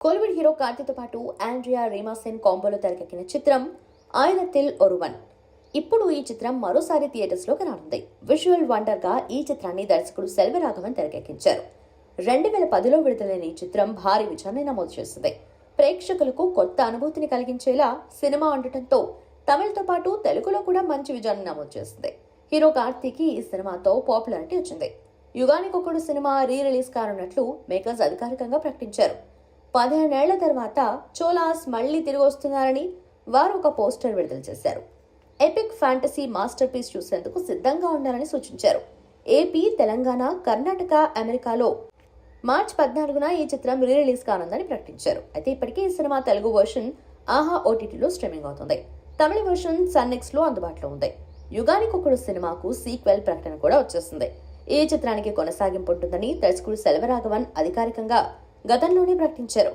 Kollywood hero కార్తీతో పాటు Andrea రీమాసెన్ కాంబోలో తెరకెక్కిన చిత్రం ఆయిరతిల్ ఒరువన్. ఇప్పుడు ఈ చిత్రం మరోసారి థియేటర్స్లోకి రానుంది. విజువల్ వండర్ గా ఈ చిత్రాన్ని దర్శకుడు సెల్వరాఘవన్ తెరకెక్కించారు. 2010లో విడుదలైన ఈ చిత్రం భారీ విజయాన్ని నమోదు చేసింది. ప్రేక్షకులకు కొత్త అనుభూతిని కలిగించేలా సినిమా ఉండటంతో తమిళతో పాటు తెలుగులో కూడా మంచి విజయాన్ని నమోదు చేసింది. హీరో కార్తీకి ఈ సినిమాతో పాపులారిటీ వచ్చింది. యుగానికొకడు సినిమా రిలీజ్ కానున్నట్లు మేకర్స్ అధికారికంగా ప్రకటించారు. 15 ఏళ్ల తర్వాత చోలాస్ మళ్లీ తిరిగి వస్తున్నారని వారు ఒక పోస్టర్ విడుదల చేశారు. ఎపిక్ ఫ్యాంటసీ మాస్టర్ పీస్ చూసేందుకు సిద్ధంగా ఉండాలని సూచించారు. ఏపీ, తెలంగాణ, కర్ణాటక, అమెరికాలో మార్చి 14న ఈ చిత్రం రిలీజ్ కానుందని ప్రకటించారు. అయితే ఇప్పటికే ఈ సినిమా తెలుగు వర్షన్ ఆహా ఓటీటీలో స్ట్రీమింగ్ అవుతుంది. తమిళ వర్షన్ సన్నెక్స్ లో అందుబాటులో ఉంది. యుగానికొకడు సినిమాకు సీక్వెల్ ప్రకటన కూడా వచ్చేసింది. ఈ చిత్రానికి కొనసాగింపు ఉంటుందని దర్శకుడు సెల్వరాఘవన్ అధికారికంగా గతంలోనే ప్రకటించారు.